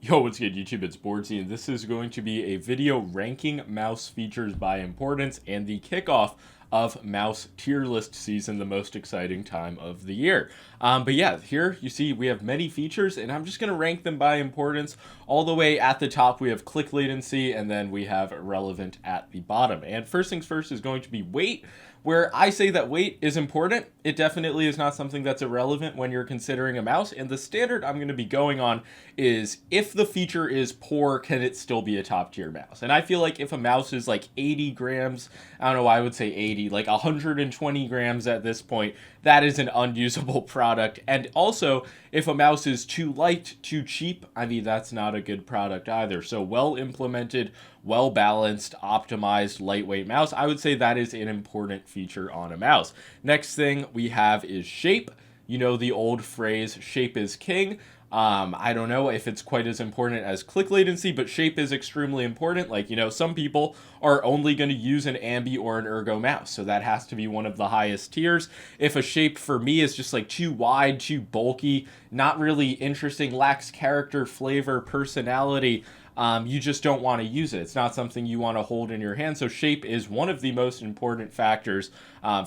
Yo, what's good YouTube? It's boardzy, and this is going to be a video ranking mouse features by importance and the kickoff of mouse tier list season, the most exciting time of the year. But yeah, here you see we have many features, and I'm just going to rank them by importance. All the way at the top, we have click latency, and then we have relevant at the bottom. And first things first is going to be weight, where I say that weight is important. It definitely is not something that's irrelevant when you're considering a mouse. And the standard I'm going to be going on is if the feature is poor, can it still be a top tier mouse? And I feel like if a mouse is like 80 grams, I don't know why I would say 80, like 120 grams at this point, that is an unusable product. And also, if a mouse is too light, too cheap, I mean, that's not a good product either. So well implemented, well balanced, optimized, lightweight mouse, I would say that is an important feature on a mouse. Next thing we have is shape. You know the old phrase, shape is king. I don't know if it's quite as important as click latency, but shape is extremely important. Like, you know, some people are only going to use an ambi or an ergo mouse, so that has to be one of the highest tiers. If a shape for me is just like too wide, too bulky, not really interesting, lacks character, flavor, personality, you just don't want to use it. It's not something you want to hold in your hand. So shape is one of the most important factors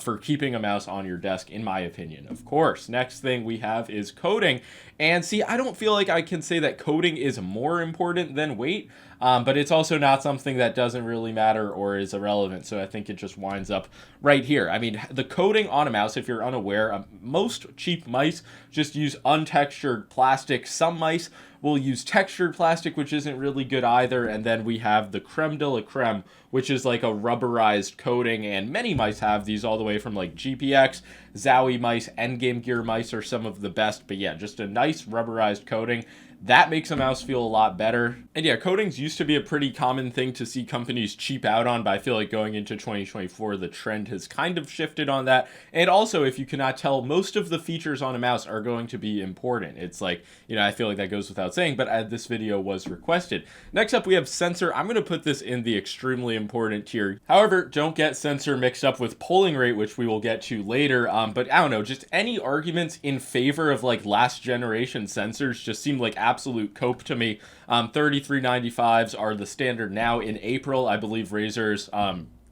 for keeping a mouse on your desk, in my opinion, of course. Next thing we have is coding. And see, I don't feel like I can say that coding is more important than weight, but it's also not something that doesn't really matter or is irrelevant. So I think it just winds up right here. I mean, the coding on a mouse, if you're unaware, most cheap mice just use untextured plastic. Some mice will use textured plastic, which isn't really good either. And then we have the creme de la creme, which is like a rubberized coating. And many mice have these, all the way from like GPX, Zowie mice, Endgame Gear mice are some of the best. But yeah, just a nice rubberized coating. That makes a mouse feel a lot better. And yeah, coatings used to be a pretty common thing to see companies cheap out on, but I feel like going into 2024, the trend has kind of shifted on that. And also, if you cannot tell, most of the features on a mouse are going to be important. It's like, you know, I feel like that goes without saying, but this video was requested. Next up, we have sensor. I'm going to put this in the extremely important tier. However, don't get sensor mixed up with polling rate, which we will get to later. But I don't know, just any arguments in favor of like last generation sensors just seem like absolute cope to me. 3395s are the standard now. In April, I believe Razer's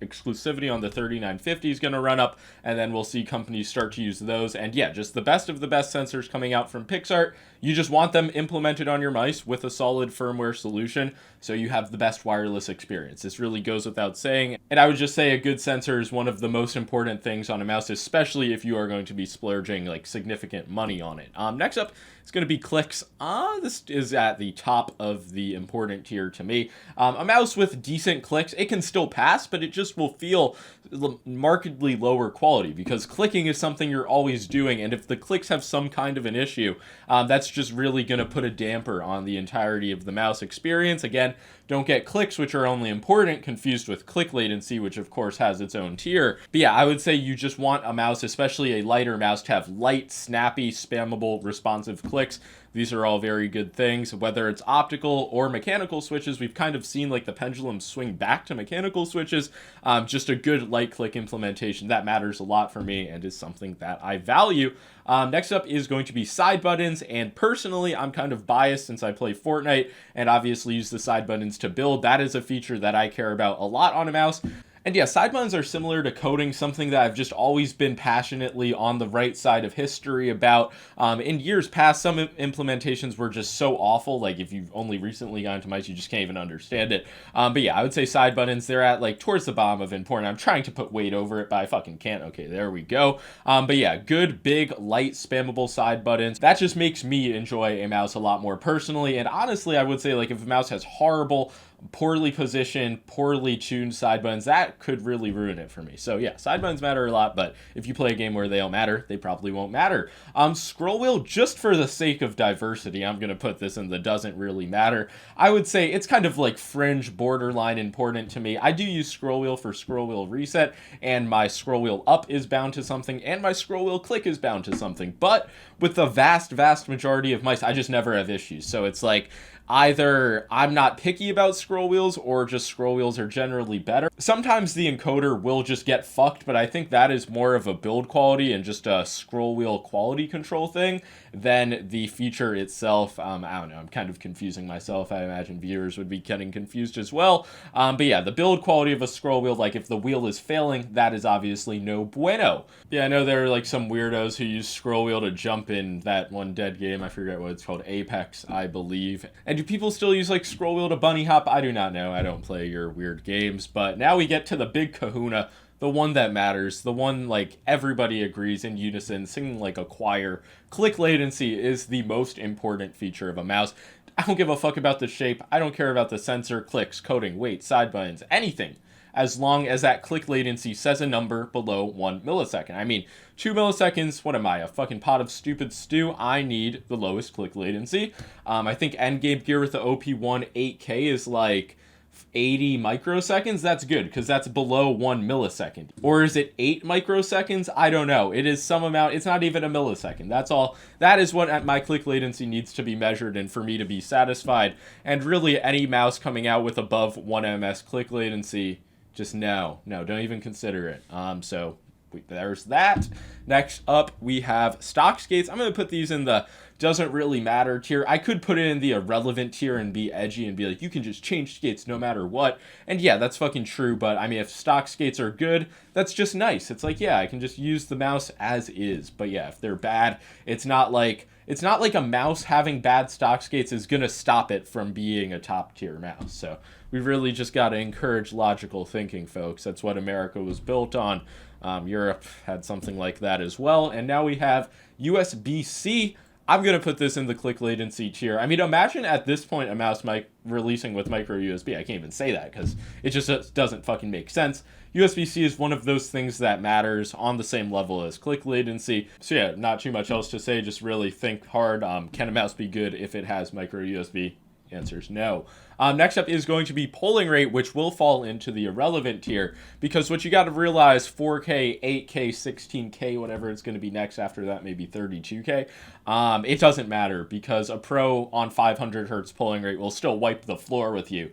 exclusivity on the 3950 is going to run up, and then we'll see companies start to use those. And yeah, just the best of the best sensors coming out from Pixart. You just want them implemented on your mice with a solid firmware solution, so you have the best wireless experience. This really goes without saying. And I would just say a good sensor is one of the most important things on a mouse, especially if you are going to be splurging like significant money on it. Next up, it's going to be clicks. This is at the top of the important tier to me. A mouse with decent clicks, it can still pass, but it just will feel markedly lower quality because clicking is something you're always doing, and if the clicks have some kind of an issue, that's just really going to put a damper on the entirety of the mouse experience. Again, don't get clicks, which are only important, confused with click latency, which of course has its own tier. But yeah, I would say you just want a mouse, especially a lighter mouse, to have light, snappy, spammable, responsive clicks. These are all very good things, whether it's optical or mechanical switches. We've kind of seen like the pendulum swing back to mechanical switches. Just a good light click implementation, that matters a lot for me and is something that I value. Next up is going to be side buttons, and personally, I'm kind of biased since I play Fortnite and obviously use the side buttons to build. That is a feature that I care about a lot on a mouse. And yeah, side buttons are similar to coding, something that I've just always been passionately on the right side of history about. In years past, some implementations were just so awful. Like if you've only recently gone to mice, you just can't even understand it. But yeah, I would say side buttons, they're at like towards the bottom of important. I'm trying to put weight over it, but I fucking can't. Okay, there we go. But yeah, good, big, light, spammable side buttons. That just makes me enjoy a mouse a lot more personally. And honestly, I would say like if a mouse has horrible, poorly positioned, poorly tuned side buttons, that could really ruin it for me. So yeah, side buttons matter a lot, but if you play a game where they don't matter, they probably won't matter. Scroll wheel, just for the sake of diversity, I'm going to put this in the doesn't really matter. I would say it's kind of like fringe, borderline important to me. I do use scroll wheel for scroll wheel reset, and my scroll wheel up is bound to something, and my scroll wheel click is bound to something. But with the vast majority of mice, I just never have issues. So it's like, either I'm not picky about scroll wheels or just scroll wheels are generally better. Sometimes the encoder will just get fucked, but I think that is more of a build quality and just a scroll wheel quality control thing than the feature itself. I don't know, I'm kind of confusing myself. I imagine viewers would be getting confused as well. But yeah, the build quality of a scroll wheel, like if the wheel is failing, that is obviously no bueno. Yeah, I know there are like some weirdos who use scroll wheel to jump in that one dead game. I forget what it's called, Apex, I believe. And do people still use like scroll wheel to bunny hop? I do not know. I don't play your weird games. But now we get to the big kahuna, the one that matters, the one like everybody agrees in unison, singing like a choir. Click latency is the most important feature of a mouse. I don't give a fuck about the shape. I don't care about the sensor, clicks, coding, weight, side buttons, anything, as long as that click latency says a number below 1 millisecond. I mean, 2 milliseconds, what am I, a fucking pot of stupid stew? I need the lowest click latency. I think endgame gear with the OP1 8K is like 80 microseconds. That's good because that's below 1 millisecond. Or is it 8 microseconds? I don't know. It is some amount. It's not even a millisecond. That's all. That is what my click latency needs to be measured and for me to be satisfied. And really any mouse coming out with above 1 ms click latency, just no, don't even consider it. So there's that. Next up, we have stock skates. I'm going to put these in the doesn't really matter tier. I could put it in the irrelevant tier and be edgy and be like, you can just change skates no matter what. And yeah, that's fucking true. But I mean, if stock skates are good, that's just nice. It's like, yeah, I can just use the mouse as is. But yeah, if they're bad, it's not like a mouse having bad stock skates is going to stop it from being a top tier mouse. So we really just got to encourage logical thinking, folks. That's what America was built on. Europe had something like that as well. And now we have USBC. I'm going to put this in the click latency tier. I mean, imagine at this point a mouse releasing with micro USB. I can't even say that because it just doesn't fucking make sense. USB-C is one of those things that matters on the same level as click latency. So yeah, not too much else to say. Just really think hard. Can a mouse be good if it has micro USB? Answer is no. Next up is going to be polling rate, which will fall into the irrelevant tier, because what you got to realize, 4K, 8K, 16K, whatever it's going to be next after that, maybe 32K, it doesn't matter because a pro on 500 hertz polling rate will still wipe the floor with you.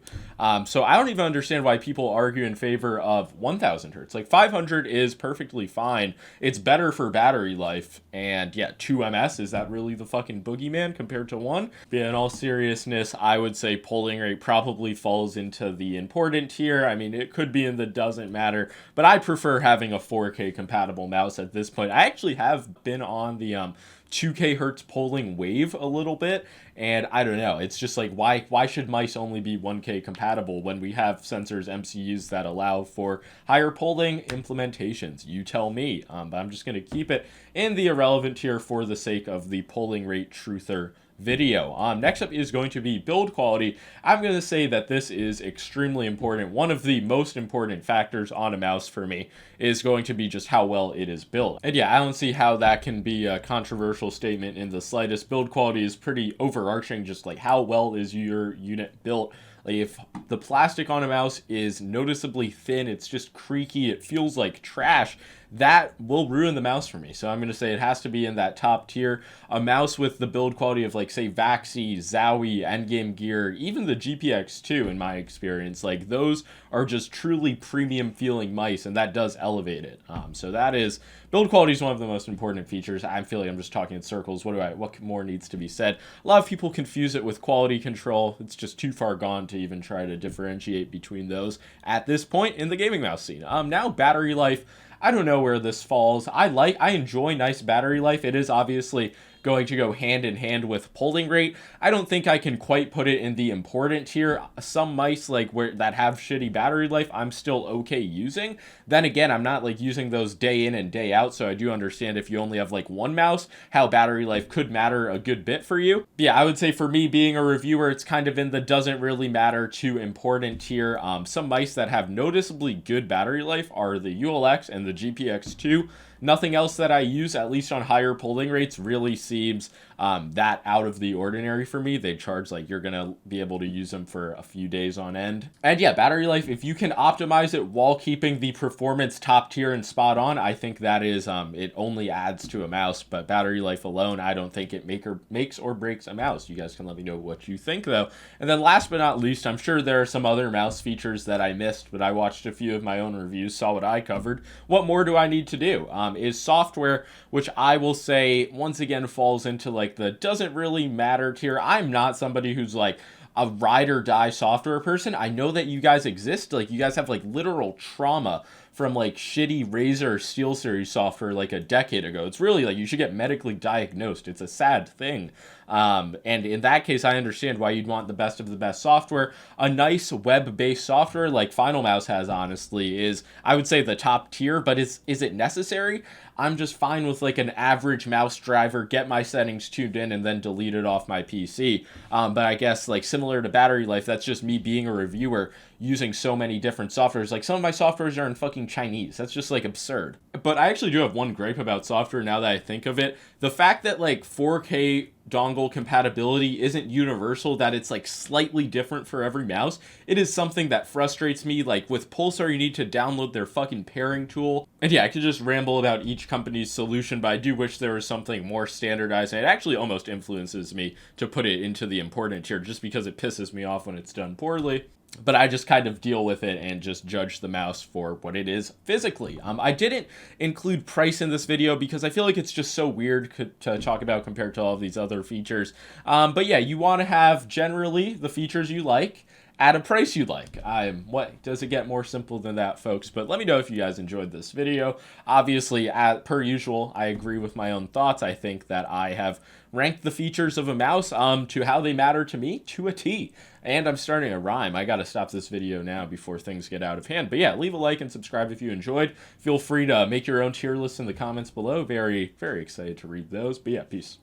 So I don't even understand why people argue in favor of 1000 hertz. Like 500 is perfectly fine. It's better for battery life. And yeah, 2 ms, is that really the fucking boogeyman compared to 1? But yeah, in all seriousness, I would say polling rate probably falls into the important tier. I mean, it could be in the doesn't matter, but I prefer having a 4K compatible mouse at this point. I actually have been on the 2K hertz polling wave a little bit, and I don't know, it's just like, why should mice only be 1K compatible when we have sensors, MCUs that allow for higher polling implementations? You tell me. But I'm just going to keep it in the irrelevant tier for the sake of the polling rate truther video. Next up is going to be build quality. I'm going to say that this is extremely important. One of the most important factors on a mouse for me is going to be just how well it is built. And yeah, I don't see how that can be a controversial statement in the slightest. Build quality is pretty overarching, just like how well is your unit built. Like if the plastic on a mouse is noticeably thin, it's just creaky, it feels like trash, that will ruin the mouse for me. So I'm going to say it has to be in that top tier. A mouse with the build quality of like say Vaxi, Zowie, Endgame Gear, even the GPX2 in my experience, like those are just truly premium feeling mice, and that does elevate it. So that is, build quality is one of the most important features. I feel like I'm just talking in circles. What more needs to be said? A lot of people confuse it with quality control. It's just too far gone to even try to differentiate between those at this point in the gaming mouse scene. Now battery life. I don't know where this falls. I enjoy nice battery life. It is obviously going to go hand in hand with polling rate. I don't think I can quite put it in the important tier. Some mice like that have shitty battery life, I'm still okay using. Then again, I'm not like using those day in and day out, so I do understand if you only have like one mouse, how battery life could matter a good bit for you. But yeah, I would say for me being a reviewer, it's kind of in the doesn't really matter to important tier. Some mice that have noticeably good battery life are the ULX and the GPX2. Nothing else that I use, at least on higher polling rates, really seems that out of the ordinary for me. They charge like you're gonna be able to use them for a few days on end. And yeah, battery life, if you can optimize it while keeping the performance top tier and spot on, I think that is it only adds to a mouse. But battery life alone, I don't think it makes or breaks a mouse. You guys can let me know what you think though. And then last but not least, I'm sure there are some other mouse features that I missed, but I watched a few of my own reviews, saw what I covered. What more do I need to do? Is software, which I will say once again falls into like the doesn't really matter tier. I'm not somebody who's like a ride or die software person. I know that you guys exist. Like you guys have like literal trauma from like shitty Razer SteelSeries software like a decade ago. It's really like you should get medically diagnosed. It's a sad thing. And in that case, I understand why you'd want the best of the best software. A nice web-based software like Final Mouse has, honestly, is, I would say, the top tier, but is it necessary? I'm just fine with like an average mouse driver, get my settings tuned in, and then delete it off my PC. But I guess like similar to battery life, that's just me being a reviewer using so many different softwares. Like some of my softwares are in fucking Chinese. That's just like absurd. But I actually do have one gripe about software now that I think of it. The fact that like 4K dongle compatibility isn't universal, that it's like slightly different for every mouse, it is something that frustrates me. Like with Pulsar, you need to download their fucking pairing tool. And yeah, I could just ramble about each company's solution, but I do wish there was something more standardized. And it actually almost influences me to put it into the important tier just because it pisses me off when it's done poorly. But I just kind of deal with it and just judge the mouse for what it is physically. I didn't include price in this video because I feel like it's just so weird to talk about compared to all of these other features. But yeah, you want to have generally the features you like at a price you like. What does it get more simple than that, folks? But let me know if you guys enjoyed this video. Obviously, per usual, I agree with my own thoughts. I think that I have ranked the features of a mouse to how they matter to me to a T. And I'm starting a rhyme. I gotta stop this video now before things get out of hand. But yeah, leave a like and subscribe if you enjoyed. Feel free to make your own tier list in the comments below. Very, very excited to read those. But yeah, peace.